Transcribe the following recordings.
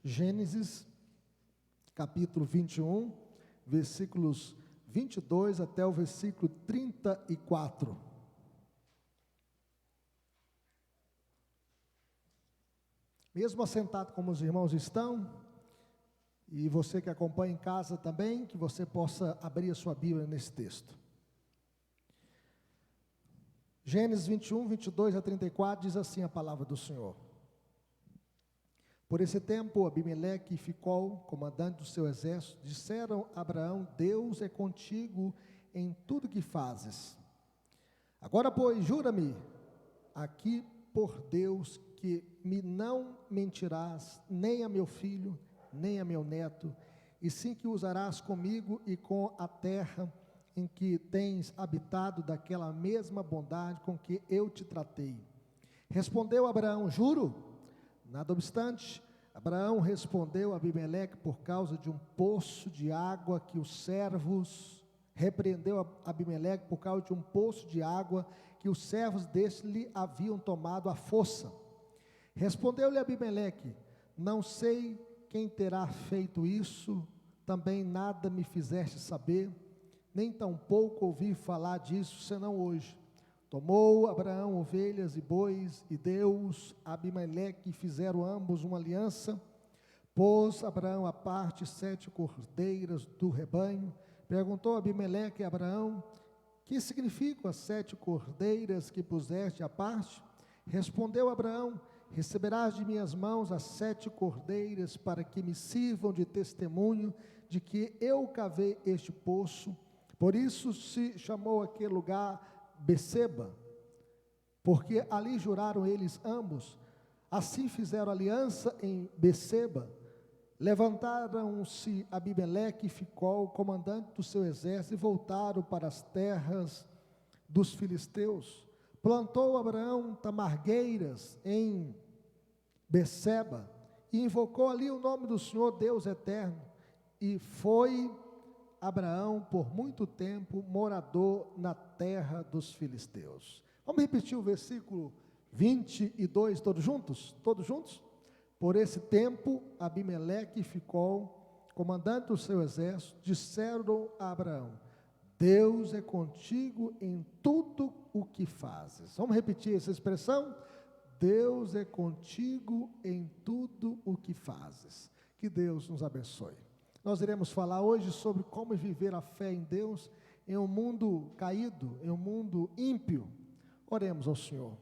Gênesis, capítulo 21, versículos 22 até o versículo 34. Mesmo assentado como os irmãos estão, e você que acompanha em casa também, que você possa abrir a sua Bíblia nesse texto. Gênesis 21, 22 a 34, diz assim a palavra do Senhor. Por esse tempo, Abimeleque e Ficol, comandante do seu exército, disseram a Abraão: Deus é contigo em tudo que fazes. Agora, pois, jura-me aqui por Deus que me não mentirás, nem a meu filho, nem a meu neto, e sim que usarás comigo e com a terra em que tens habitado daquela mesma bondade com que eu te tratei. Respondeu Abraão: juro. Nada obstante, Abraão respondeu a Abimeleque por causa de um poço de água que os servos, repreendeu Abimeleque por causa de um poço de água que os servos deste lhe haviam tomado à força. Respondeu-lhe Abimeleque: não sei quem terá feito isso, também nada me fizeste saber, nem tampouco ouvi falar disso, senão hoje. Tomou Abraão ovelhas e bois, e Deus, Abimeleque, fizeram ambos uma aliança. Pôs Abraão à parte 7 cordeiras do rebanho. Perguntou Abimeleque a Abraão: que significam as 7 cordeiras que puseste à parte? Respondeu Abraão: receberás de minhas mãos as 7 cordeiras, para que me sirvam de testemunho de que eu cavei este poço. Por isso se chamou aquele lugar Beceba, porque ali juraram eles ambos. Assim fizeram aliança em Beceba. Levantaram-se Abimeleque e Ficol, comandante do seu exército, e voltaram para as terras dos filisteus. Plantou Abraão tamargueiras em Beceba, e invocou ali o nome do Senhor Deus eterno, e foi Abraão por muito tempo morador na terra dos filisteus. Vamos repetir o versículo 22, todos juntos? Todos juntos? Por esse tempo, Abimeleque e Ficol, comandante do seu exército, disseram a Abraão: Deus é contigo em tudo o que fazes. Vamos repetir essa expressão? Deus é contigo em tudo o que fazes. Que Deus nos abençoe. Nós iremos falar hoje sobre como viver a fé em Deus em um mundo caído, em um mundo ímpio. Oremos ao Senhor.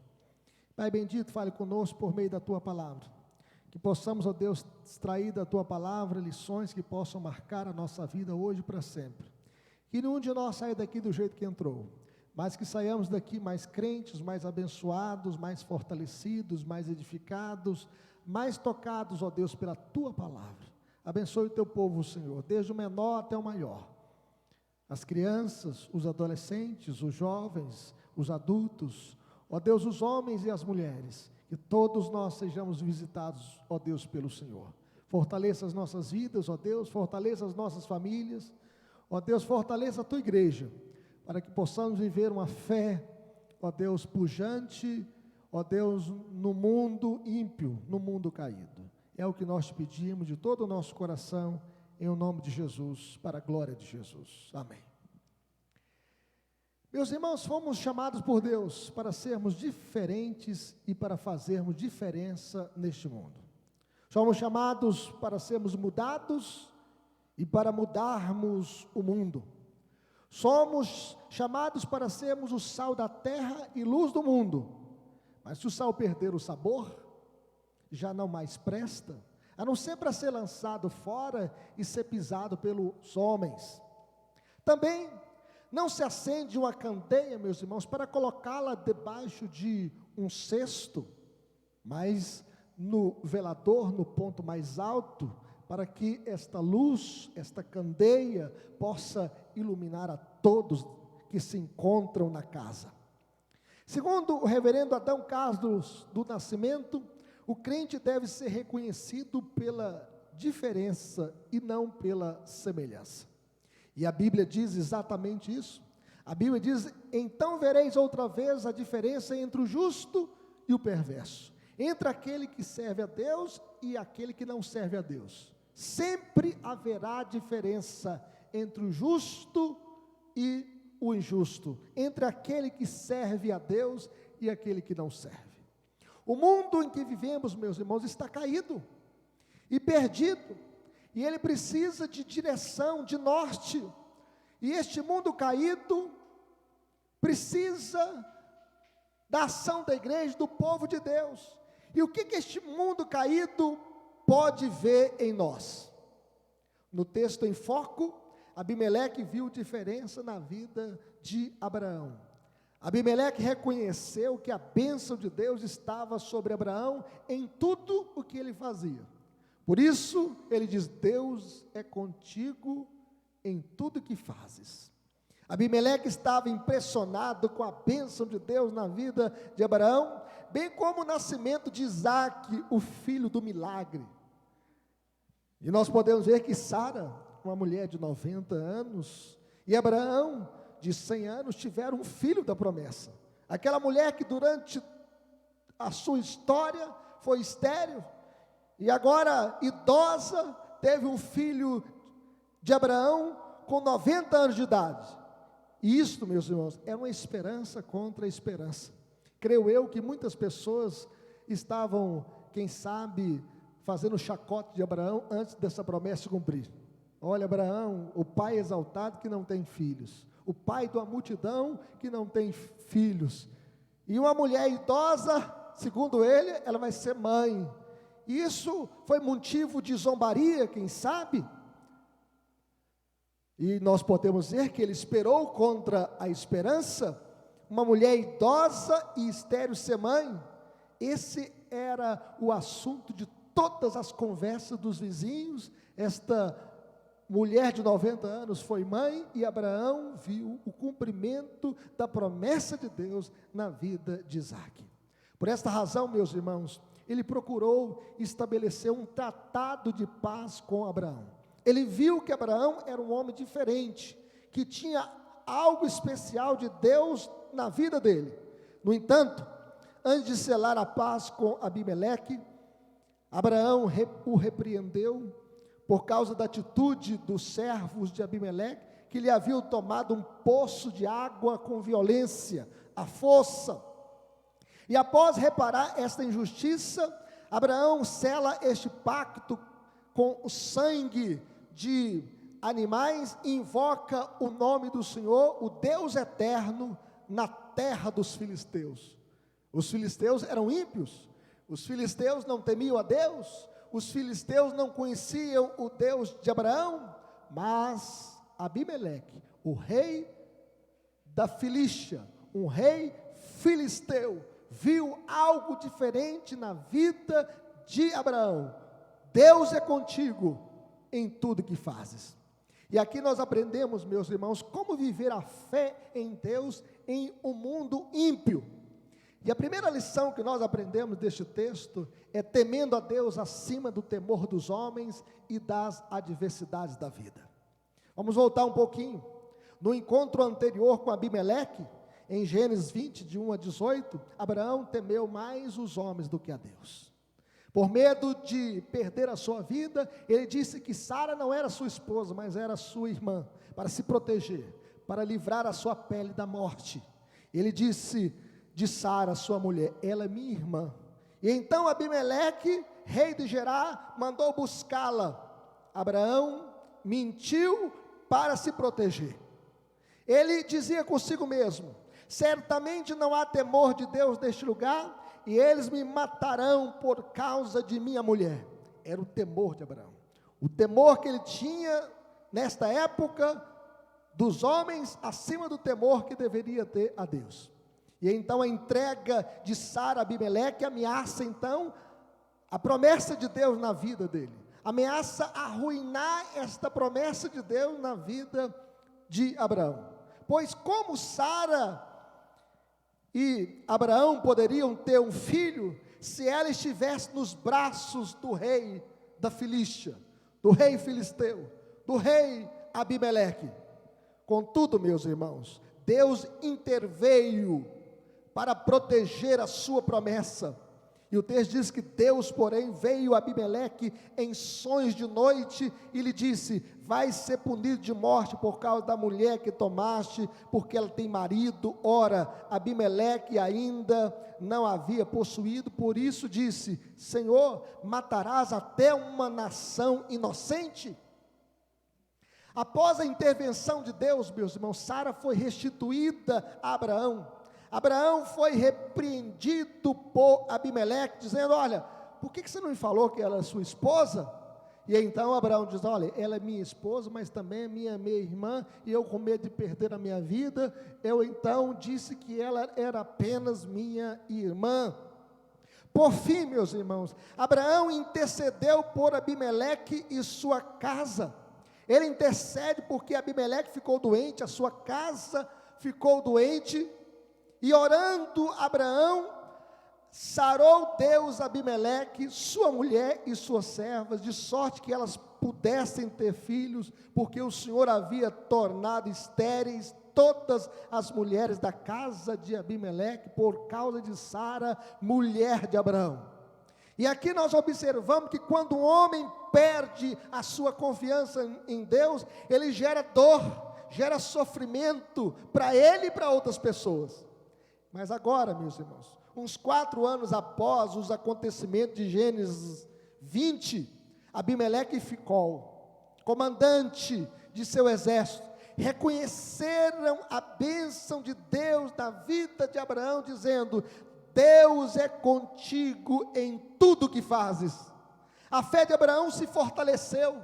Pai bendito, fale conosco por meio da Tua palavra. Que possamos, ó Deus, extrair da Tua palavra lições que possam marcar a nossa vida hoje e para sempre. Que nenhum de nós saia daqui do jeito que entrou, mas que saiamos daqui mais crentes, mais abençoados, mais fortalecidos, mais edificados, mais tocados, ó Deus, pela Tua palavra. Abençoe o Teu povo, Senhor, desde o menor até o maior. As crianças, os adolescentes, os jovens, os adultos, ó Deus, os homens e as mulheres, que todos nós sejamos visitados, ó Deus, pelo Senhor. Fortaleça as nossas vidas, ó Deus, fortaleça as nossas famílias, ó Deus, fortaleça a Tua igreja, para que possamos viver uma fé, ó Deus, pujante, ó Deus, no mundo ímpio, no mundo caído. É o que nós te pedimos de todo o nosso coração, em o nome de Jesus, para a glória de Jesus. Amém. Meus irmãos, fomos chamados por Deus para sermos diferentes e para fazermos diferença neste mundo. Somos chamados para sermos mudados e para mudarmos o mundo. Somos chamados para sermos o sal da terra e luz do mundo. Mas se o sal perder o sabor, já não mais presta, a não ser para ser lançado fora e ser pisado pelos homens. Também não se acende uma candeia, meus irmãos, para colocá-la debaixo de um cesto, mas no velador, no ponto mais alto, para que esta luz, esta candeia, possa iluminar a todos que se encontram na casa. Segundo o reverendo Adão Carlos do Nascimento, o crente deve ser reconhecido pela diferença e não pela semelhança. E a Bíblia diz exatamente isso. A Bíblia diz: então vereis outra vez a diferença entre o justo e o perverso, entre aquele que serve a Deus e aquele que não serve a Deus. Sempre haverá diferença entre o justo e o injusto, entre aquele que serve a Deus e aquele que não serve. O mundo em que vivemos, meus irmãos, está caído e perdido, e ele precisa de direção, de norte, e este mundo caído precisa da ação da igreja, do povo de Deus. E o que este mundo caído pode ver em nós? No texto em foco, Abimeleque viu diferença na vida de Abraão. Abimeleque reconheceu que a bênção de Deus estava sobre Abraão em tudo o que ele fazia. Por isso, ele diz: Deus é contigo em tudo que fazes. Abimeleque estava impressionado com a bênção de Deus na vida de Abraão, bem como o nascimento de Isaque, o filho do milagre. E nós podemos ver que Sara, uma mulher de 90 anos, e Abraão, de 100 anos, tiveram um filho da promessa. Aquela mulher que durante a sua história foi estéril, e agora idosa, teve um filho de Abraão com 90 anos de idade. E isto, meus irmãos, é uma esperança contra a esperança. Creio eu que muitas pessoas estavam, quem sabe, fazendo chacote de Abraão antes dessa promessa se cumprir. Olha, Abraão, o pai exaltado que não tem filhos, o pai de uma multidão que não tem filhos, e uma mulher idosa, segundo ele, ela vai ser mãe. Isso foi motivo de zombaria, quem sabe? E nós podemos dizer que ele esperou contra a esperança, uma mulher idosa e estéril ser mãe. Esse era o assunto de todas as conversas dos vizinhos. Esta mulher de 90 anos foi mãe, e Abraão viu o cumprimento da promessa de Deus na vida de Isaque. Por esta razão, meus irmãos, ele procurou estabelecer um tratado de paz com Abraão. Ele viu que Abraão era um homem diferente, que tinha algo especial de Deus na vida dele. No entanto, antes de selar a paz com Abimeleque, Abraão o repreendeu por causa da atitude dos servos de Abimeleque, que lhe haviam tomado um poço de água com violência, à força. E após reparar esta injustiça, Abraão sela este pacto com o sangue de animais e invoca o nome do Senhor, o Deus eterno, na terra dos filisteus. Os filisteus eram ímpios, os filisteus não temiam a Deus, os filisteus não conheciam o Deus de Abraão, mas Abimeleque, o rei da Filístia, um rei filisteu, viu algo diferente na vida de Abraão. Deus é contigo em tudo que fazes. E aqui nós aprendemos, meus irmãos, como viver a fé em Deus em um mundo ímpio. E a primeira lição que nós aprendemos deste texto é temendo a Deus acima do temor dos homens e das adversidades da vida. Vamos voltar um pouquinho. No encontro anterior com Abimeleque, em Gênesis 20, de 1 a 18, Abraão temeu mais os homens do que a Deus. Por medo de perder a sua vida, ele disse que Sara não era sua esposa, mas era sua irmã, para se proteger, para livrar a sua pele da morte. Ele disse de Sara, sua mulher: ela é minha irmã. E então Abimeleque, rei de Gerar, mandou buscá-la. Abraão mentiu para se proteger. Ele dizia consigo mesmo: certamente não há temor de Deus neste lugar, e eles me matarão por causa de minha mulher. Era o temor de Abraão, o temor que ele tinha nesta época dos homens, acima do temor que deveria ter a Deus. E então a entrega de Sara a Abimeleque ameaça então a promessa de Deus na vida dele, ameaça arruinar esta promessa de Deus na vida de Abraão. Pois como Sara e Abraão poderiam ter um filho se ela estivesse nos braços do rei da Filístia, do rei filisteu, do rei Abimeleque? Contudo, meus irmãos, Deus interveio para proteger a sua promessa. E o texto diz que Deus, porém, veio a Abimeleque em sonhos de noite e lhe disse: vai ser punido de morte por causa da mulher que tomaste, porque ela tem marido. Ora, Abimeleque ainda não havia possuído, por isso disse: Senhor, matarás até uma nação inocente? Após a intervenção de Deus, meus irmãos, Sara foi restituída a Abraão. Abraão foi repreendido por Abimeleque, dizendo: olha, por que você não me falou que ela é sua esposa? E então Abraão diz: olha, ela é minha esposa, mas também é minha irmã, e eu, com medo de perder a minha vida, eu então disse que ela era apenas minha irmã. Por fim, meus irmãos, Abraão intercedeu por Abimeleque e sua casa. Ele intercede porque Abimeleque ficou doente, a sua casa ficou doente. E orando Abraão, sarou Deus Abimeleque, sua mulher e suas servas, de sorte que elas pudessem ter filhos, porque o Senhor havia tornado estéreis todas as mulheres da casa de Abimeleque, por causa de Sara, mulher de Abraão. E aqui nós observamos que quando um homem perde a sua confiança em Deus, ele gera dor, gera sofrimento para ele e para outras pessoas. Mas agora, meus irmãos, uns 4 anos após os acontecimentos de Gênesis 20, Abimeleque e Ficol, comandante de seu exército, reconheceram a bênção de Deus na vida de Abraão, dizendo: Deus é contigo em tudo que fazes. A fé de Abraão se fortaleceu,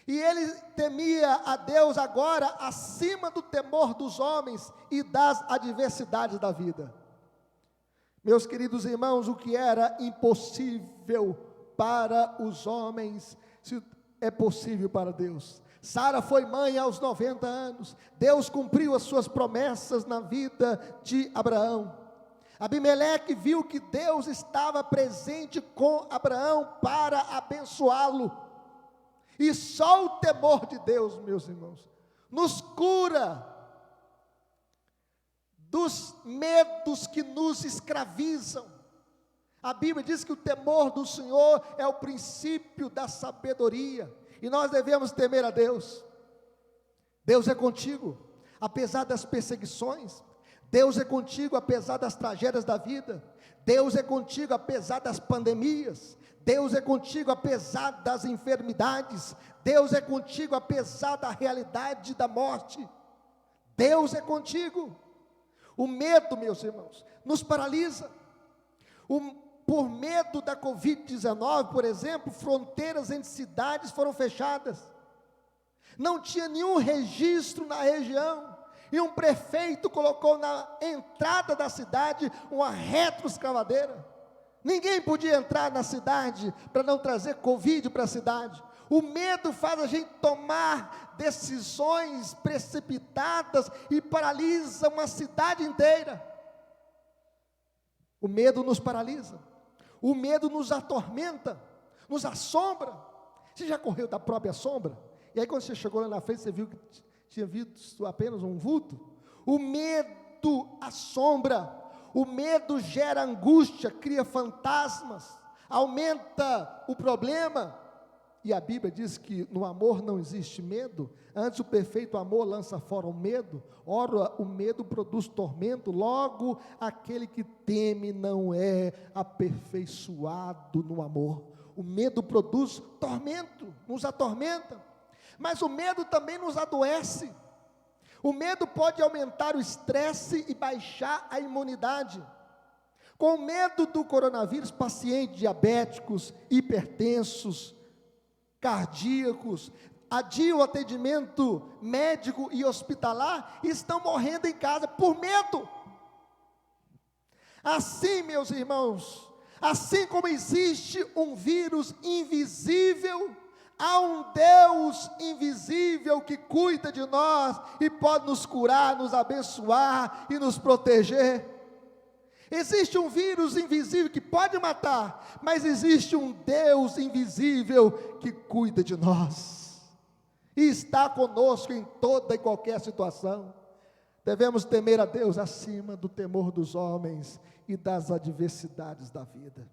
e ele temia a Deus agora acima do temor dos homens e das adversidades da vida. Meus queridos irmãos, o que era impossível para os homens é possível para Deus. Sara foi mãe aos 90 anos, Deus cumpriu as suas promessas na vida de Abraão. Abimeleque viu que Deus estava presente com Abraão para abençoá-lo. E só o temor de Deus, meus irmãos, nos cura dos medos que nos escravizam. A Bíblia diz que o temor do Senhor é o princípio da sabedoria, e nós devemos temer a Deus. Deus é contigo, apesar das perseguições. Deus é contigo, apesar das tragédias da vida. Deus é contigo, apesar das pandemias. Deus é contigo, apesar das enfermidades. Deus é contigo, apesar da realidade da morte. Deus é contigo. O medo, meus irmãos, nos paralisa. Por medo da Covid-19, por exemplo, fronteiras entre cidades foram fechadas. Não tinha nenhum registro na região. E um prefeito colocou na entrada da cidade uma retroescavadeira. Ninguém podia entrar na cidade para não trazer Covid para a cidade. O medo faz a gente tomar decisões precipitadas e paralisa uma cidade inteira. O medo nos paralisa. O medo nos atormenta, nos assombra. Você já correu da própria sombra? E aí quando você chegou lá na frente, você viu que tinha visto apenas um vulto? O medo assombra. O medo gera angústia, cria fantasmas, aumenta o problema. E a Bíblia diz que no amor não existe medo. Antes o perfeito amor lança fora o medo. Ora, o medo produz tormento. Logo, aquele que teme não é aperfeiçoado no amor. O medo produz tormento, nos atormenta. Mas o medo também nos adoece. O medo pode aumentar o estresse e baixar a imunidade. Com medo do coronavírus, pacientes diabéticos, hipertensos, cardíacos, adiam o atendimento médico e hospitalar e estão morrendo em casa por medo. Assim, meus irmãos, assim como existe um vírus invisível, há um Deus invisível que cuida de nós e pode nos curar, nos abençoar e nos proteger. Existe um vírus invisível que pode matar, mas existe um Deus invisível que cuida de nós e está conosco em toda e qualquer situação. Devemos temer a Deus acima do temor dos homens e das adversidades da vida.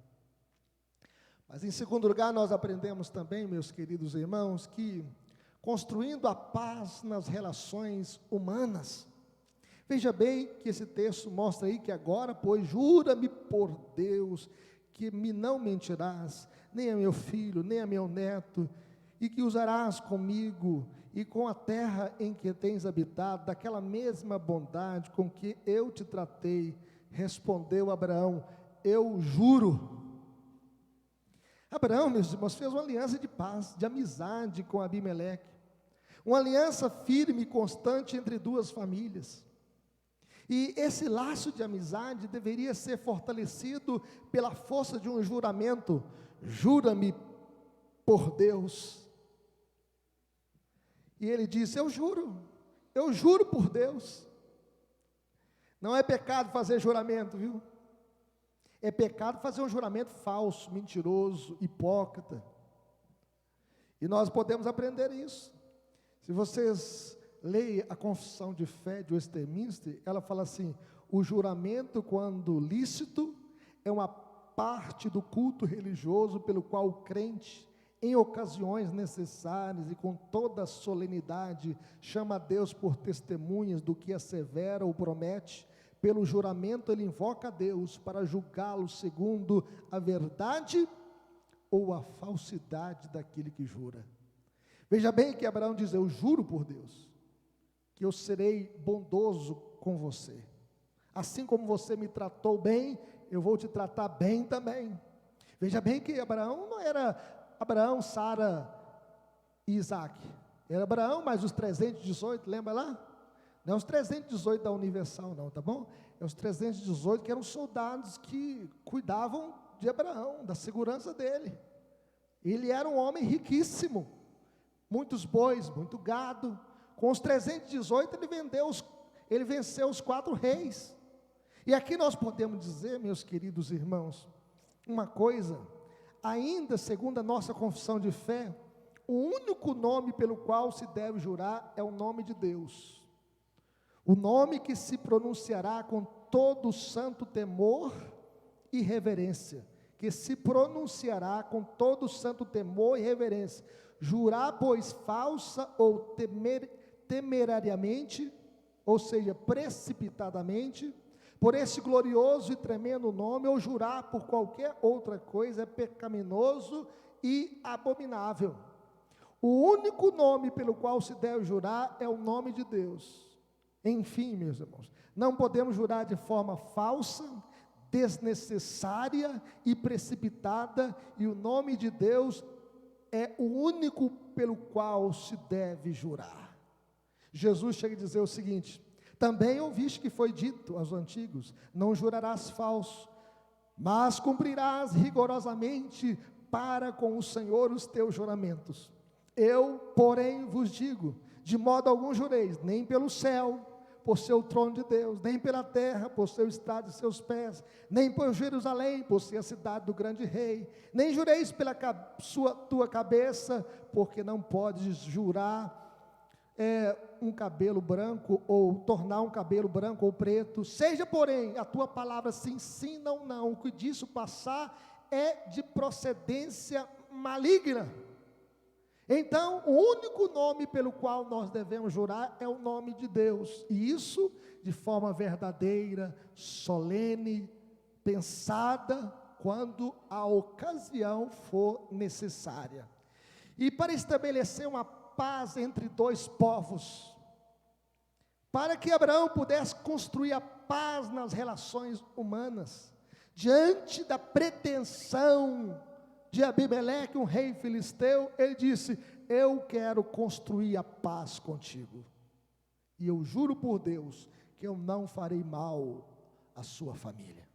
Mas em segundo lugar, nós aprendemos também, meus queridos irmãos, que construindo a paz nas relações humanas. Veja bem que esse texto mostra aí que agora, pois, jura-me por Deus, que me não mentirás, nem a meu filho, nem a meu neto, e que usarás comigo e com a terra em que tens habitado, daquela mesma bondade com que eu te tratei. Respondeu Abraão: eu juro. Abraão, meus irmãos, fez uma aliança de paz, de amizade com Abimeleque, uma aliança firme e constante entre duas famílias. E esse laço de amizade deveria ser fortalecido pela força de um juramento: jura-me por Deus. E ele disse: eu juro por Deus. Não é pecado fazer juramento, viu? É pecado fazer um juramento falso, mentiroso, hipócrita. E nós podemos aprender isso. Se vocês leem a Confissão de Fé de Westminster, ela fala assim: o juramento, quando lícito, é uma parte do culto religioso pelo qual o crente, em ocasiões necessárias e com toda a solenidade, chama a Deus por testemunhas do que assevera ou promete. Pelo juramento ele invoca a Deus para julgá-lo segundo a verdade ou a falsidade daquele que jura. Veja bem que Abraão diz: eu juro por Deus, que eu serei bondoso com você. Assim como você me tratou bem, eu vou te tratar bem também. Veja bem que Abraão não era Abraão, Sara e Isaac. Era Abraão mais os 318, lembra lá? Não é os 318 da Universal não, tá bom? É os 318 que eram soldados que cuidavam de Abraão, da segurança dele. Ele era um homem riquíssimo, muitos bois, muito gado. Com os 318 ele venceu os 4 reis. E aqui nós podemos dizer, meus queridos irmãos, uma coisa: ainda segundo a nossa confissão de fé, o único nome pelo qual se deve jurar é o nome de Deus. O nome que se pronunciará com todo santo temor e reverência. Que se pronunciará com todo santo temor e reverência. Jurar, pois, falsa ou temerariamente, ou seja, precipitadamente, por esse glorioso e tremendo nome, ou jurar por qualquer outra coisa, é pecaminoso e abominável. O único nome pelo qual se deve jurar é o nome de Deus. Enfim, meus irmãos, não podemos jurar de forma falsa, desnecessária e precipitada, e o nome de Deus é o único pelo qual se deve jurar. Jesus chega a dizer o seguinte: também ouviste que foi dito aos antigos: não jurarás falso, mas cumprirás rigorosamente para com o Senhor os teus juramentos. Eu, porém, vos digo: de modo algum jureis, nem pelo céu, por ser o trono de Deus, nem pela terra, por ser o estado de seus pés, nem por Jerusalém, por ser a cidade do grande rei, nem jureis pela tua cabeça, porque não podes jurar um cabelo branco, ou tornar um cabelo branco ou preto. Seja, porém, a tua palavra sim, sim, não, não. O que disso passar é de procedência maligna. Então, o único nome pelo qual nós devemos jurar é o nome de Deus, e isso de forma verdadeira, solene, pensada, quando a ocasião for necessária. E para estabelecer uma paz entre dois povos, para que Abraão pudesse construir a paz nas relações humanas, diante da pretensão de Abimeleque, um rei filisteu, ele disse: eu quero construir a paz contigo, e eu juro por Deus que eu não farei mal à sua família.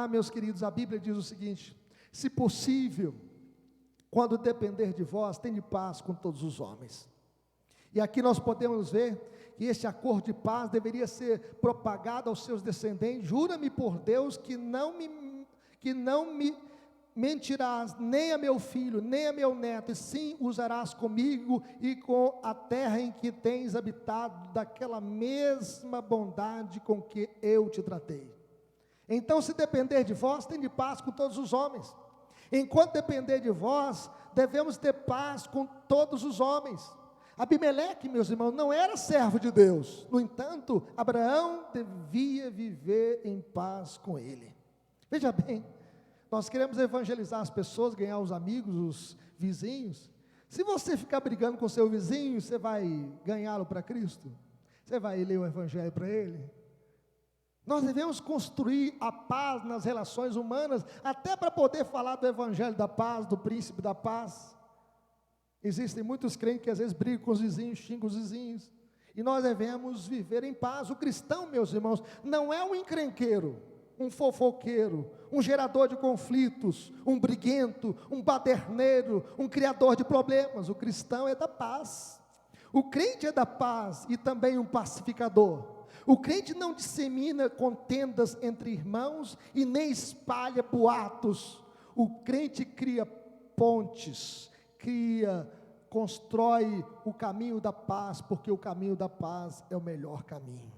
Meus queridos, a Bíblia diz o seguinte: se possível, quando depender de vós, tende paz com todos os homens. E aqui nós podemos ver que esse acordo de paz deveria ser propagado aos seus descendentes. Jura-me por Deus que não me mentirás nem a meu filho, nem a meu neto, e sim usarás comigo e com a terra em que tens habitado, daquela mesma bondade com que eu te tratei. Então, se depender de vós, tende paz com todos os homens. Enquanto depender de vós, devemos ter paz com todos os homens. Abimeleque, meus irmãos, não era servo de Deus. No entanto, Abraão devia viver em paz com ele. Veja bem, nós queremos evangelizar as pessoas, ganhar os amigos, os vizinhos. Se você ficar brigando com seu vizinho, você vai ganhá-lo para Cristo? Você vai ler o evangelho para ele? Nós devemos construir a paz nas relações humanas, até para poder falar do evangelho da paz, do príncipe da paz. Existem muitos crentes que às vezes brigam com os vizinhos, xingam os vizinhos, e nós devemos viver em paz. O cristão, meus irmãos, não é um encrenqueiro, um fofoqueiro, um gerador de conflitos, um briguento, um baderneiro, um criador de problemas. O cristão é da paz. O crente é da paz e também um pacificador. O crente não dissemina contendas entre irmãos e nem espalha boatos. O crente cria pontes, constrói o caminho da paz, porque o caminho da paz é o melhor caminho.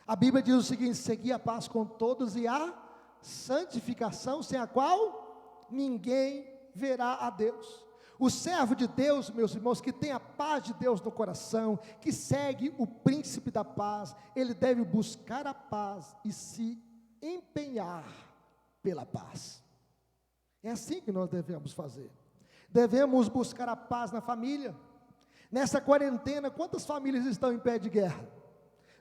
A Bíblia diz o seguinte: segui a paz com todos e a santificação, sem a qual ninguém verá a Deus. O servo de Deus, meus irmãos, que tem a paz de Deus no coração, que segue o príncipe da paz, ele deve buscar a paz e se empenhar pela paz. É assim que nós devemos fazer. Devemos buscar a paz na família. Nessa quarentena, quantas famílias estão em pé de guerra?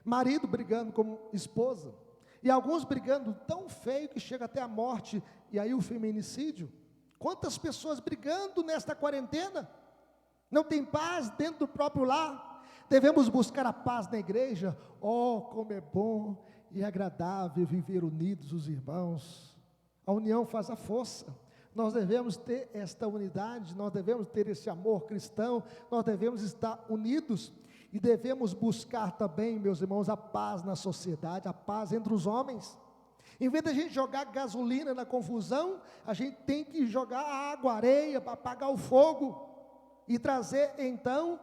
Marido brigando com esposa, e alguns brigando tão feio que chega até a morte, e aí o feminicídio. Quantas pessoas brigando nesta quarentena? Não tem paz dentro do próprio lar. Devemos buscar a paz na igreja. Oh, como é bom e agradável viver unidos os irmãos. A união faz a força. Nós devemos ter esta unidade, nós devemos ter esse amor cristão, nós devemos estar unidos. E devemos buscar também, meus irmãos, a paz na sociedade, a paz entre os homens. Em vez de a gente jogar gasolina na confusão, a gente tem que jogar água, areia, para apagar o fogo, e trazer então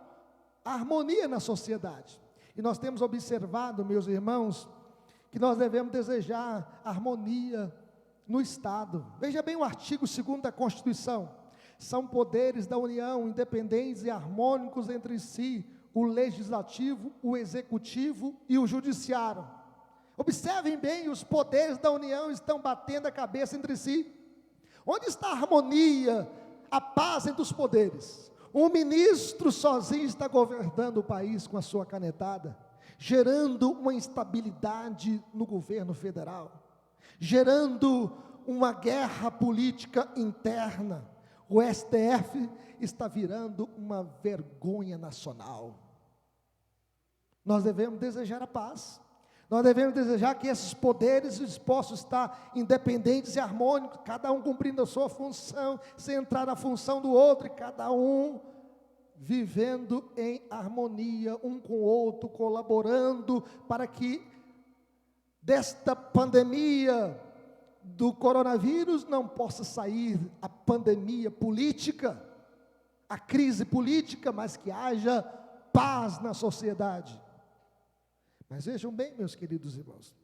a harmonia na sociedade. E nós temos observado, meus irmãos, que nós devemos desejar harmonia no Estado. Veja bem o artigo 2º da Constituição: são poderes da União, independentes e harmônicos entre si, o Legislativo, o Executivo e o Judiciário. Observem bem, os poderes da União estão batendo a cabeça entre si. Onde está a harmonia, a paz entre os poderes? Um ministro sozinho está governando o país com a sua canetada, gerando uma instabilidade no governo federal, gerando uma guerra política interna. O STF está virando uma vergonha nacional. Nós devemos desejar a paz. Nós devemos desejar que esses poderes possam estar independentes e harmônicos, cada um cumprindo a sua função, sem entrar na função do outro, e cada um vivendo em harmonia um com o outro, colaborando para que desta pandemia do coronavírus não possa sair a pandemia política, a crise política, mas que haja paz na sociedade. Mas vejam bem, meus queridos irmãos,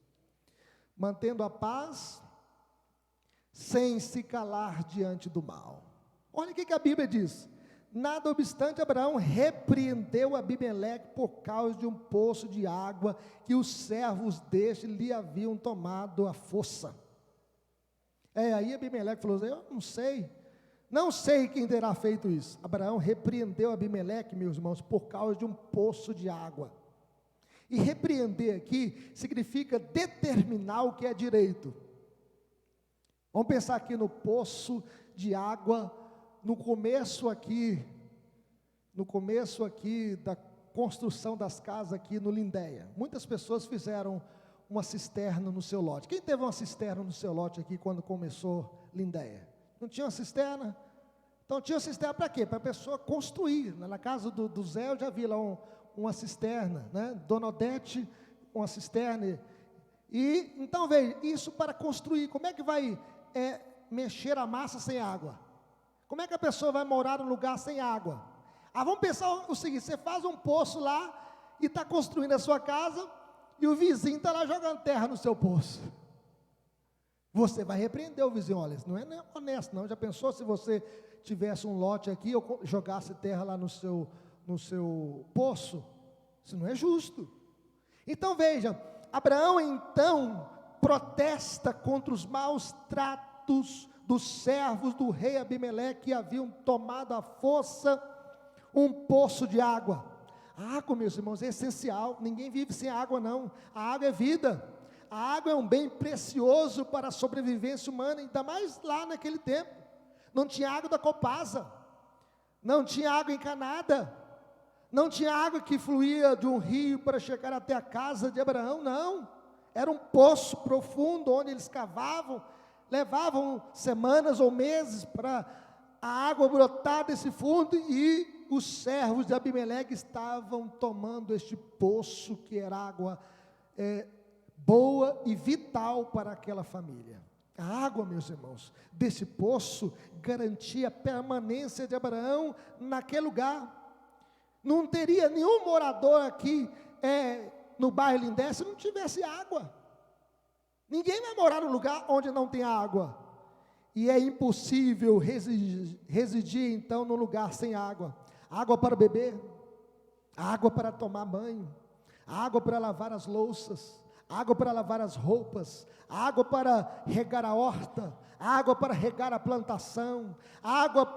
mantendo a paz, sem se calar diante do mal. Olha o que a Bíblia diz: nada obstante, Abraão repreendeu Abimeleque por causa de um poço de água que os servos deste lhe haviam tomado à força. Aí Abimeleque falou: eu não sei quem terá feito isso. Abraão repreendeu Abimeleque, meus irmãos, por causa de um poço de água. E repreender aqui significa determinar o que é direito. Vamos pensar aqui no poço de água, no começo aqui da construção das casas aqui no Lindéia. Muitas pessoas fizeram uma cisterna no seu lote. Quem teve uma cisterna no seu lote aqui quando começou Lindéia? Não tinha uma cisterna? Então tinha uma cisterna para quê? Para a pessoa construir. Na casa do Zé eu já vi lá uma cisterna, né? Dona Odete, uma cisterna. E então veja, isso para construir. Como é que vai mexer a massa sem água? Como é que a pessoa vai morar num lugar sem água? Vamos pensar o seguinte: você faz um poço lá e está construindo a sua casa, e o vizinho está lá jogando terra no seu poço. Você vai repreender o vizinho: olha, isso não é honesto não. Já pensou se você tivesse um lote aqui, ou jogasse terra lá no seu poço? Isso não é justo. Então veja, Abraão então protesta contra os maus tratos dos servos do rei Abimeleque, que haviam tomado à força um poço de água. A água, meus irmãos, é essencial. Ninguém vive sem água não. A água é vida. A água é um bem precioso para a sobrevivência humana, ainda mais lá naquele tempo. Não tinha água da Copasa, não tinha água encanada, não tinha água que fluía de um rio para chegar até a casa de Abraão, não. Era um poço profundo, onde eles cavavam, levavam semanas ou meses para a água brotar desse fundo, e os servos de Abimeleque estavam tomando este poço, que era água boa e vital para aquela família. A água, meus irmãos, desse poço garantia a permanência de Abraão naquele lugar. Não teria nenhum morador aqui no bairro Lindé se não tivesse água. Ninguém vai morar num lugar onde não tem água. E é impossível residir então num lugar sem água. Água para beber, água para tomar banho, água para lavar as louças, água para lavar as roupas, água para regar a horta, água para regar a plantação, água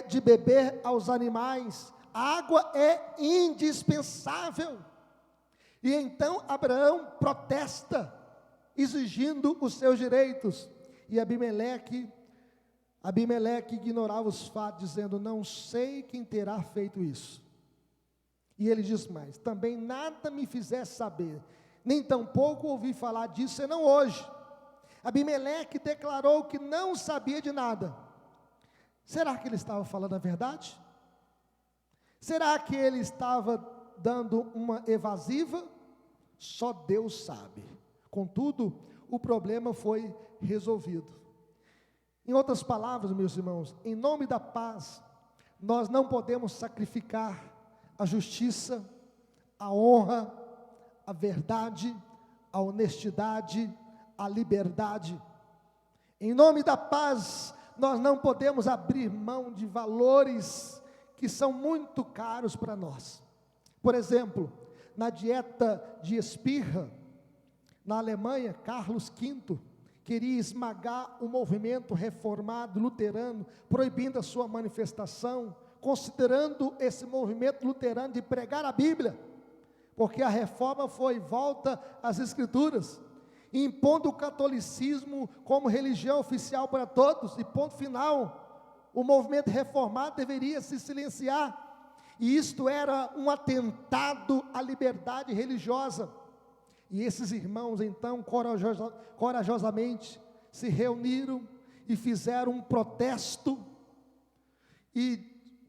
de beber aos animais. A água é indispensável. E então Abraão protesta, exigindo os seus direitos. E Abimeleque ignorava os fatos, dizendo: não sei quem terá feito isso. E ele diz mais: também nada me fizesse saber, nem tampouco ouvi falar disso, senão hoje. Abimeleque declarou que não sabia de nada. Será que ele estava falando a verdade? Será que ele estava dando uma evasiva? Só Deus sabe. Contudo, o problema foi resolvido. Em outras palavras, meus irmãos, em nome da paz, nós não podemos sacrificar a justiça, a honra, a verdade, a honestidade, a liberdade. Em nome da paz, nós não podemos abrir mão de valores que são muito caros para nós. Por exemplo, na dieta de Spira, na Alemanha, Carlos V queria esmagar o movimento reformado luterano, proibindo a sua manifestação, considerando esse movimento luterano de pregar a Bíblia, porque a reforma foi volta às Escrituras, impondo o catolicismo como religião oficial para todos, e ponto final. O movimento reformado deveria se silenciar, e isto era um atentado à liberdade religiosa. E esses irmãos então corajosamente se reuniram e fizeram um protesto e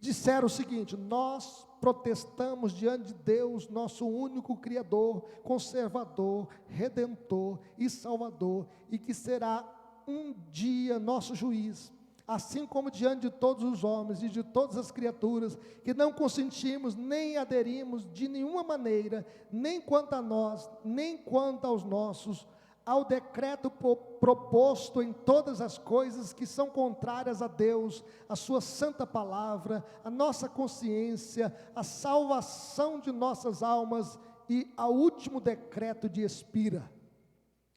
disseram o seguinte: nós protestamos diante de Deus, nosso único Criador, conservador, redentor e salvador, e que será um dia nosso juiz, assim como diante de todos os homens e de todas as criaturas, que não consentimos nem aderimos de nenhuma maneira, nem quanto a nós, nem quanto aos nossos, ao decreto proposto em todas as coisas que são contrárias a Deus, a sua santa palavra, a nossa consciência, a salvação de nossas almas e ao último decreto de Spira.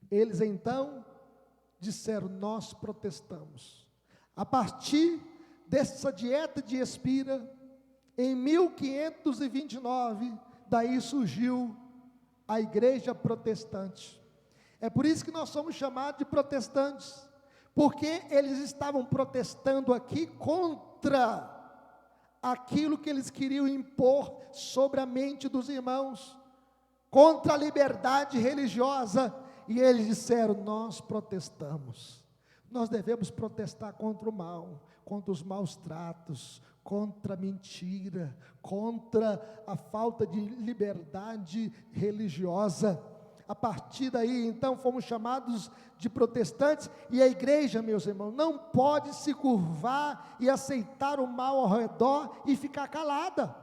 Eles então disseram: nós protestamos. A partir dessa dieta de Spira, em 1529, daí surgiu a igreja protestante. É por isso que nós somos chamados de protestantes, porque eles estavam protestando aqui contra aquilo que eles queriam impor sobre a mente dos irmãos, contra a liberdade religiosa, e eles disseram: nós protestamos. Nós devemos protestar contra o mal, contra os maus tratos, contra a mentira, contra a falta de liberdade religiosa. A partir daí, então, fomos chamados de protestantes, e a igreja, meus irmãos, não pode se curvar e aceitar o mal ao redor e ficar calada.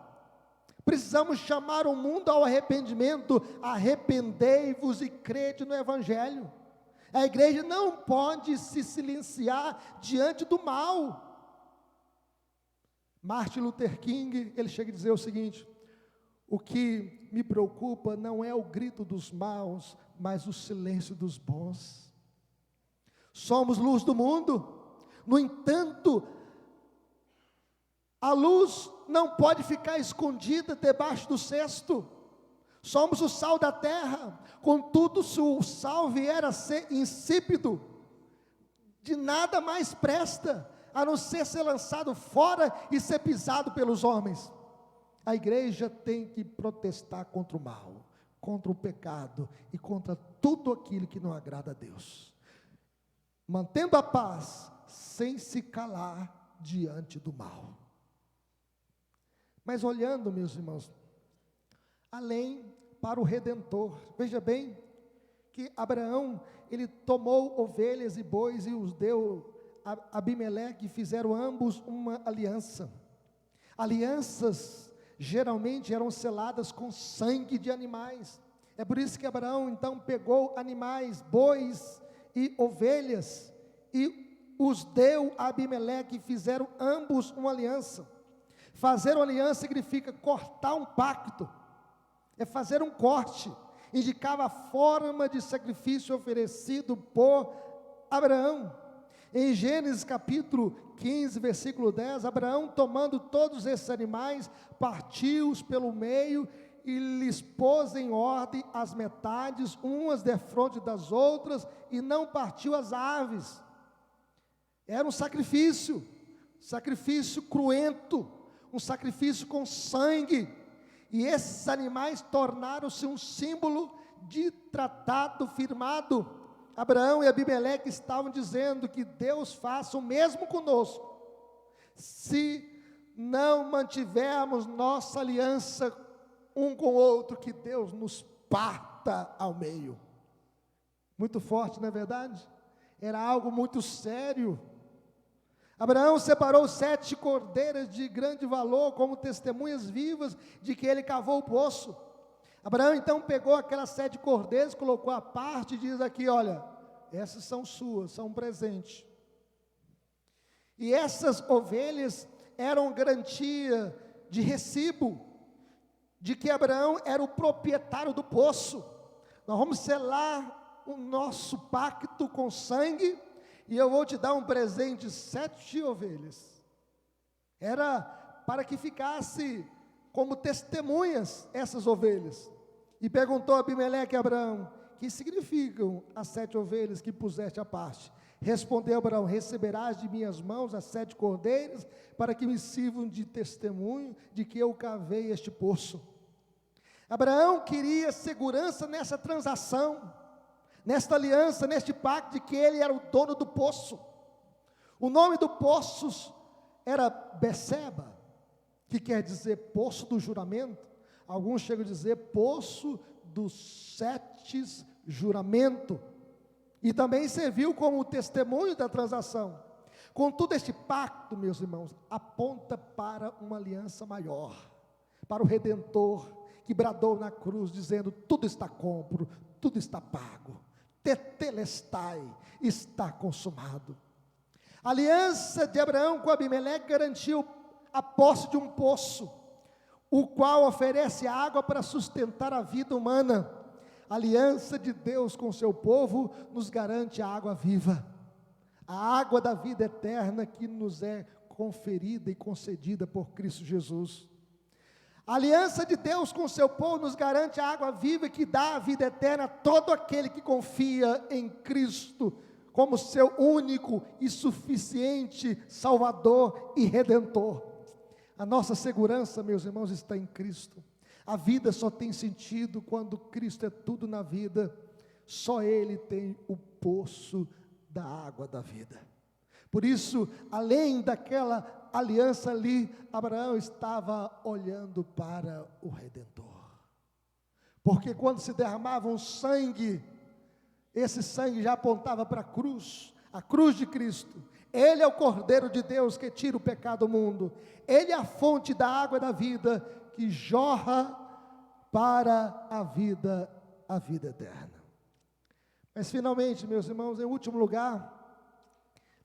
Precisamos chamar o mundo ao arrependimento. Arrependei-vos e crede no Evangelho. A igreja não pode se silenciar diante do mal. Martin Luther King, ele chega a dizer o seguinte: o que me preocupa não é o grito dos maus, mas o silêncio dos bons. Somos luz do mundo, no entanto, a luz não pode ficar escondida debaixo do cesto. Somos o sal da terra, contudo, se o sal vier a ser insípido, de nada mais presta, a não ser lançado fora e ser pisado pelos homens. A igreja tem que protestar contra o mal, contra o pecado e contra tudo aquilo que não agrada a Deus, mantendo a paz, sem se calar diante do mal. Mas olhando, meus irmãos, além para o Redentor, veja bem, que Abraão, ele tomou ovelhas e bois e os deu a Abimeleque, e fizeram ambos uma aliança. Alianças geralmente eram seladas com sangue de animais. É por isso que Abraão então pegou animais, bois e ovelhas, e os deu a Abimeleque, e fizeram ambos uma aliança. Fazer uma aliança significa cortar um pacto, é fazer um corte. Indicava a forma de sacrifício oferecido por Abraão. Em Gênesis capítulo 15, versículo 10, Abraão, tomando todos esses animais, partiu-os pelo meio e lhes pôs em ordem as metades, umas defronte das outras, e não partiu as aves. Era um sacrifício cruento, um sacrifício com sangue, e esses animais tornaram-se um símbolo de tratado firmado. Abraão e Abimeleque estavam dizendo que Deus faça o mesmo conosco, se não mantivermos nossa aliança um com o outro, que Deus nos parta ao meio. Muito forte, não é verdade? Era algo muito sério. Abraão separou 7 cordeiras de grande valor, como testemunhas vivas de que ele cavou o poço. Abraão então pegou aquelas 7 cordeiras, colocou à parte e diz aqui: olha, essas são suas, são um presente. E essas ovelhas eram garantia de recibo, de que Abraão era o proprietário do poço. Nós vamos selar o nosso pacto com sangue, e eu vou te dar um presente de 7 ovelhas. Era para que ficasse como testemunhas essas ovelhas. E perguntou Abimeleque a Abraão: que significam as 7 ovelhas que puseste à parte? Respondeu Abraão: receberás de minhas mãos as 7 cordeiras, para que me sirvam de testemunho de que eu cavei este poço. Abraão queria segurança nessa transação, nesta aliança, neste pacto, de que ele era o dono do poço. O nome do poço era Beceba, que quer dizer poço do juramento. Alguns chegam a dizer poço dos 7 juramento, e também serviu como testemunho da transação. Contudo, este pacto, meus irmãos, aponta para uma aliança maior, para o Redentor, que bradou na cruz, dizendo: tudo está compro, tudo está pago, tetelestai, está consumado. A aliança de Abraão com Abimeleque garantiu a posse de um poço, o qual oferece água para sustentar a vida humana. A aliança de Deus com o seu povo nos garante a água viva, a água da vida eterna, que nos é conferida e concedida por Cristo Jesus. A aliança de Deus com o seu povo nos garante a água viva, que dá a vida eterna a todo aquele que confia em Cristo como seu único e suficiente Salvador e Redentor. A nossa segurança, meus irmãos, está em Cristo. A vida só tem sentido quando Cristo é tudo na vida. Só Ele tem o poço da água da vida. Por isso, além daquela aliança ali, Abraão estava olhando para o Redentor. porque quando se derramava um sangue, esse sangue já apontava para a cruz de Cristo. Ele é o Cordeiro de Deus que tira o pecado do mundo. Ele é a fonte da água da vida que jorra para a vida eterna. Mas finalmente, meus irmãos, em último lugar,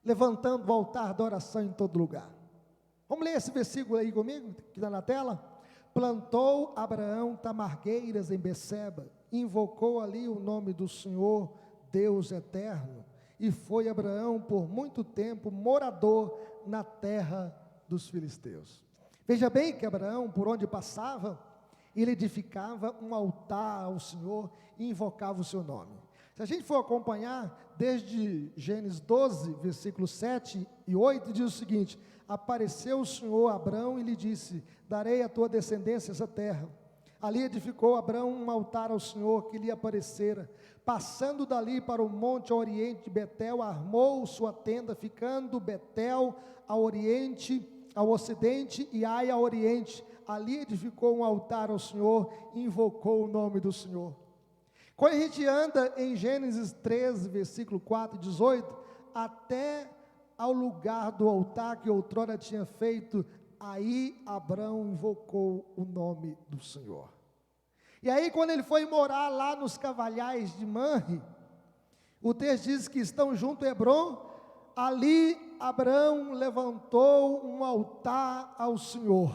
levantando o altar da oração em todo lugar. Vamos ler esse versículo aí comigo, que está na tela? Plantou Abraão tamargueiras em Beceba, invocou ali o nome do Senhor, Deus eterno, e foi Abraão por muito tempo morador na terra dos filisteus. Veja bem que Abraão, por onde passava, ele edificava um altar ao Senhor e invocava o seu nome. Se a gente for acompanhar, desde Gênesis 12, versículos 7 e 8, diz o seguinte: apareceu o Senhor a Abraão e lhe disse: darei à tua descendência essa terra. Ali edificou Abraão um altar ao Senhor que lhe aparecera. Passando dali para o monte ao oriente de Betel, armou sua tenda, ficando Betel ao oriente, ao ocidente, e Ai ao oriente. Ali edificou um altar ao Senhor e invocou o nome do Senhor. Quando a gente anda em Gênesis 13, versículo 4 e 18, até ao lugar do altar que outrora tinha feito, aí Abraão invocou o nome do Senhor. E aí quando ele foi morar lá nos cavalhais de Manre, o texto diz que estão junto a Hebron, ali Abraão levantou um altar ao Senhor.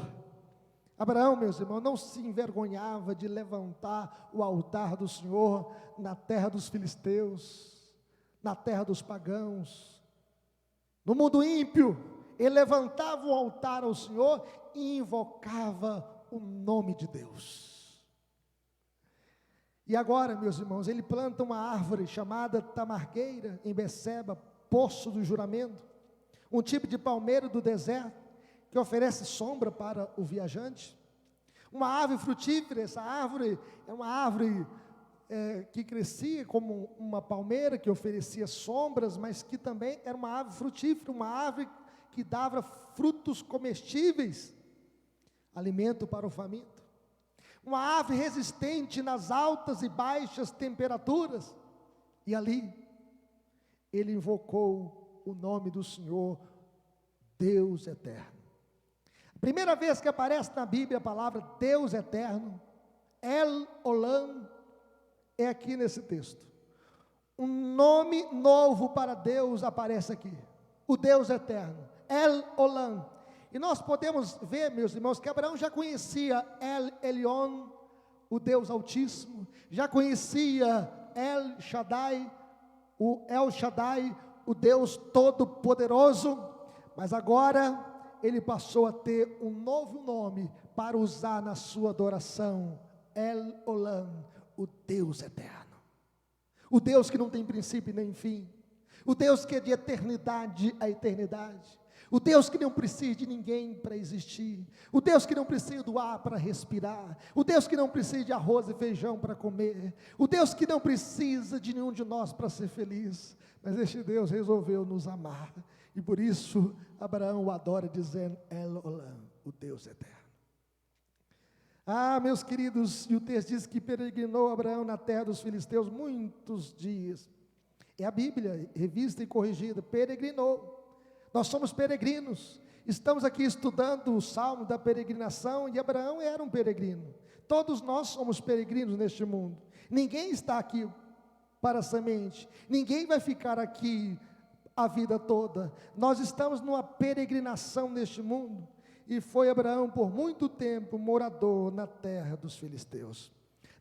Abraão, meus irmãos, não se envergonhava de levantar o altar do Senhor na terra dos filisteus, na terra dos pagãos. No mundo ímpio, ele levantava o altar ao Senhor e invocava o nome de Deus. E agora, meus irmãos, ele planta uma árvore chamada tamargueira em Beceba, poço do juramento, um tipo de palmeira do deserto, que oferece sombra para o viajante. Uma árvore frutífera, essa árvore é uma árvore que crescia como uma palmeira, que oferecia sombras, mas que também era uma árvore frutífera, uma árvore que dava frutos comestíveis, alimento para o faminto. Uma árvore resistente nas altas e baixas temperaturas. E ali, ele invocou o nome do Senhor, Deus eterno. Primeira vez que aparece na Bíblia a palavra Deus eterno, El Olam, é aqui nesse texto. Um nome novo para Deus aparece aqui, o Deus eterno, El Olam. E nós podemos ver, meus irmãos, que Abraão já conhecia El Elyon, o Deus Altíssimo, já conhecia El Shaddai, o Deus Todo-Poderoso, mas agora ele passou a ter um novo nome para usar na sua adoração, El Olam, o Deus eterno, o Deus que não tem princípio nem fim, o Deus que é de eternidade a eternidade, o Deus que não precisa de ninguém para existir, o Deus que não precisa do ar para respirar, o Deus que não precisa de arroz e feijão para comer, o Deus que não precisa de nenhum de nós para ser feliz, mas este Deus resolveu nos amar, e por isso Abraão o adora dizendo El Olam, o Deus eterno. Ah, meus queridos, e o texto diz que peregrinou Abraão na terra dos filisteus muitos dias. É a Bíblia, revista e corrigida, peregrinou. Nós somos peregrinos, estamos aqui estudando o Salmo da peregrinação, e Abraão era um peregrino. Todos nós somos peregrinos neste mundo. Ninguém está aqui para semente, ninguém vai ficar aqui a vida toda. Nós estamos numa peregrinação neste mundo, e foi Abraão por muito tempo morador na terra dos filisteus.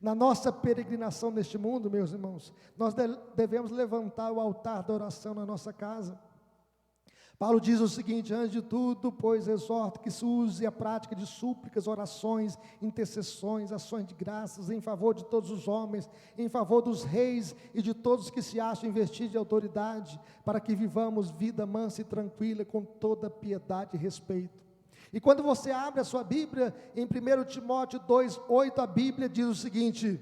Na nossa peregrinação neste mundo, meus irmãos, nós devemos levantar o altar da oração na nossa casa. Paulo diz o seguinte: antes de tudo, pois exorto que se use a prática de súplicas, orações, intercessões, ações de graças, em favor de todos os homens, em favor dos reis e de todos que se acham investidos de autoridade, para que vivamos vida mansa e tranquila, com toda piedade e respeito. E quando você abre a sua Bíblia, em 1 Timóteo 2:8, a Bíblia diz o seguinte: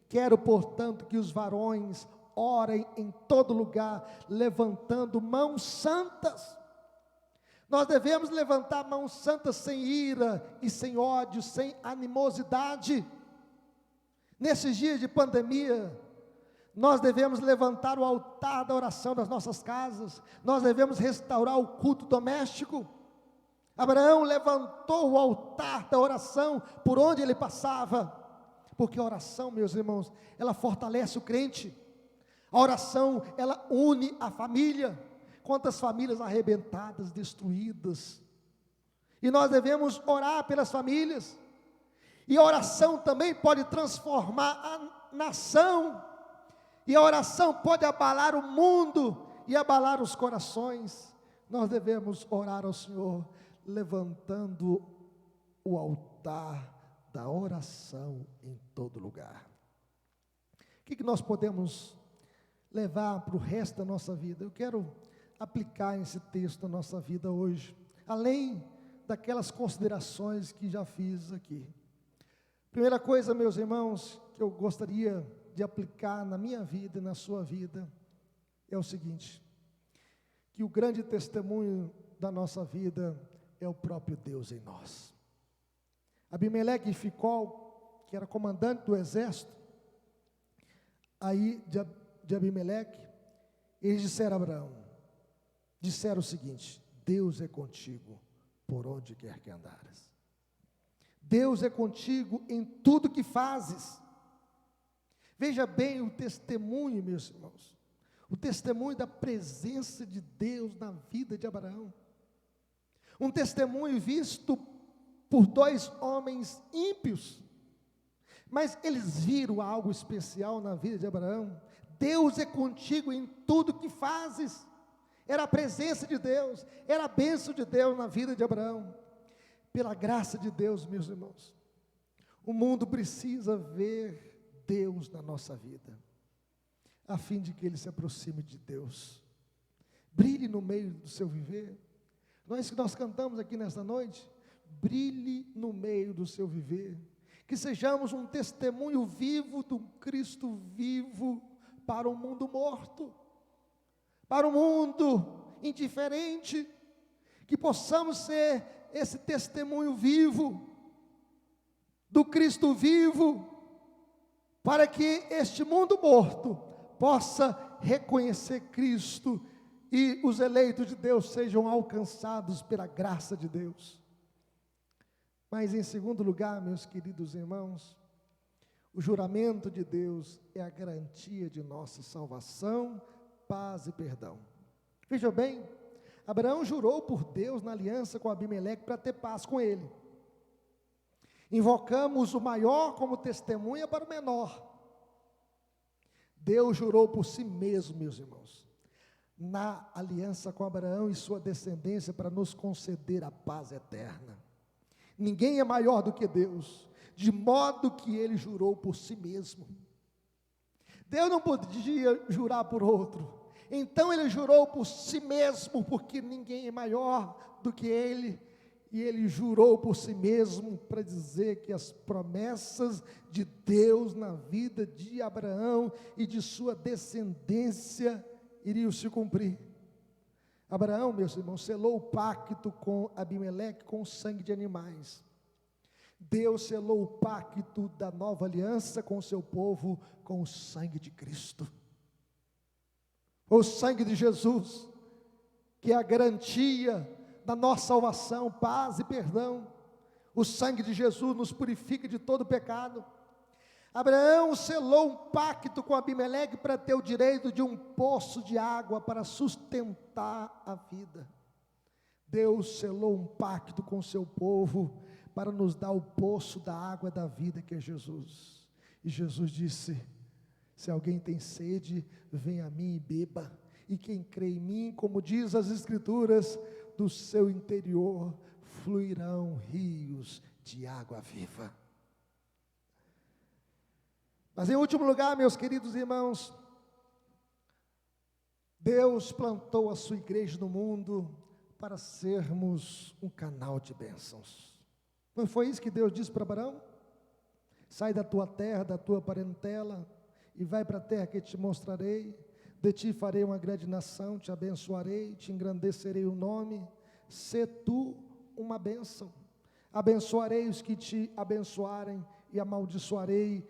quero, portanto, que os varões orem em todo lugar, levantando mãos santas. Nós devemos levantar mãos santas sem ira e sem ódio, sem animosidade. Nesses dias de pandemia, nós devemos levantar o altar da oração das nossas casas, nós devemos restaurar o culto doméstico. Abraão levantou o altar da oração por onde ele passava, porque a oração, meus irmãos, ela fortalece o crente, a oração, ela une a família. Quantas famílias arrebentadas, destruídas, e nós devemos orar pelas famílias, e a oração também pode transformar a nação, e a oração pode abalar o mundo, e abalar os corações. Nós devemos orar ao Senhor, levantando o altar da oração em todo lugar. O que nós podemos levar para o resto da nossa vida? Eu quero aplicar esse texto na nossa vida hoje, além daquelas considerações que já fiz aqui. Primeira coisa, meus irmãos, que eu gostaria de aplicar na minha vida e na sua vida, é o seguinte: que o grande testemunho da nossa vida é o próprio Deus em nós. Abimeleque e Ficol, que era comandante do exército aí de Abimeleque, eles disseram a Abraão, disseram o seguinte: Deus é contigo por onde quer que andares. Deus é contigo em tudo que fazes. Veja bem o testemunho, meus irmãos, o testemunho da presença de Deus na vida de Abraão. Um testemunho visto por dois homens ímpios, mas eles viram algo especial na vida de Abraão. Deus é contigo em tudo que fazes. Era a presença de Deus, era a bênção de Deus na vida de Abraão. Pela graça de Deus, meus irmãos, o mundo precisa ver Deus na nossa vida, a fim de que ele se aproxime de Deus, brilhe no meio do seu viver. Nós cantamos aqui nesta noite, brilhe no meio do seu viver, que sejamos um testemunho vivo do Cristo vivo para um mundo morto, para um mundo indiferente, que possamos ser esse testemunho vivo, do Cristo vivo, para que este mundo morto possa reconhecer Cristo, e os eleitos de Deus sejam alcançados pela graça de Deus. Mas em segundo lugar, meus queridos irmãos, o juramento de Deus é a garantia de nossa salvação, paz e perdão. Veja bem, Abraão jurou por Deus na aliança com Abimeleque para ter paz com ele. Invocamos o maior como testemunha para o menor. Deus jurou por si mesmo, meus irmãos, na aliança com Abraão e sua descendência, para nos conceder a paz eterna. Ninguém é maior do que Deus, de modo que ele jurou por si mesmo. Deus não podia jurar por outro, então ele jurou por si mesmo, porque ninguém é maior do que ele, e ele jurou por si mesmo para dizer que as promessas de Deus na vida de Abraão e de sua descendência iriam se cumprir. Abraão, meus irmãos, selou o pacto com Abimeleque com o sangue de animais. Deus selou o pacto da nova aliança com o seu povo com o sangue de Cristo. O sangue de Jesus, que é a garantia da nossa salvação, paz e perdão. O sangue de Jesus nos purifica de todo pecado. Abraão selou um pacto com Abimeleque para ter o direito de um poço de água para sustentar a vida. Deus selou um pacto com o seu povo para nos dar o poço da água da vida, que é Jesus. E Jesus disse: se alguém tem sede, venha a mim e beba, e quem crê em mim, como diz as Escrituras, do seu interior fluirão rios de água viva. Mas em último lugar, meus queridos irmãos, Deus plantou a sua igreja no mundo para sermos um canal de bênçãos. Não foi isso que Deus disse para Abraão? Sai da tua terra, da tua parentela, e vai para a terra que te mostrarei. De ti farei uma grande nação, te abençoarei, te engrandecerei o nome, sê tu uma bênção. Abençoarei os que te abençoarem, e amaldiçoarei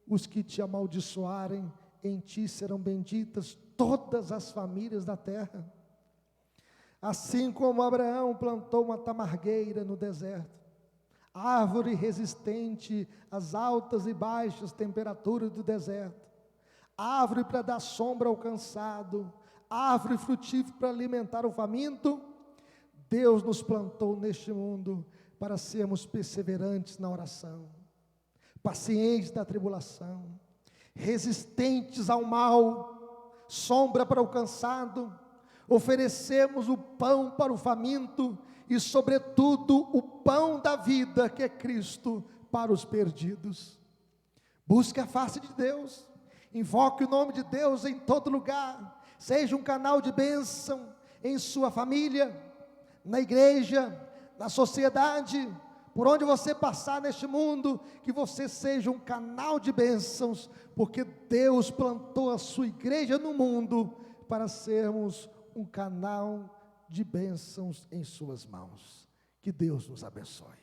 os que te amaldiçoarem, em ti serão benditas todas as famílias da terra. Assim como Abraão plantou uma tamargueira no deserto, árvore resistente às altas e baixas temperaturas do deserto, árvore para dar sombra ao cansado, árvore frutífera para alimentar o faminto, Deus nos plantou neste mundo para sermos perseverantes na oração, pacientes na tribulação, resistentes ao mal, sombra para o cansado, oferecemos o pão para o faminto e, sobretudo, o pão da vida, que é Cristo, para os perdidos. Busque a face de Deus, invoque o nome de Deus em todo lugar, seja um canal de bênção em sua família, na igreja, na sociedade, por onde você passar neste mundo, que você seja um canal de bênçãos, porque Deus plantou a sua igreja no mundo para sermos um canal de bênçãos em suas mãos. Que Deus nos abençoe.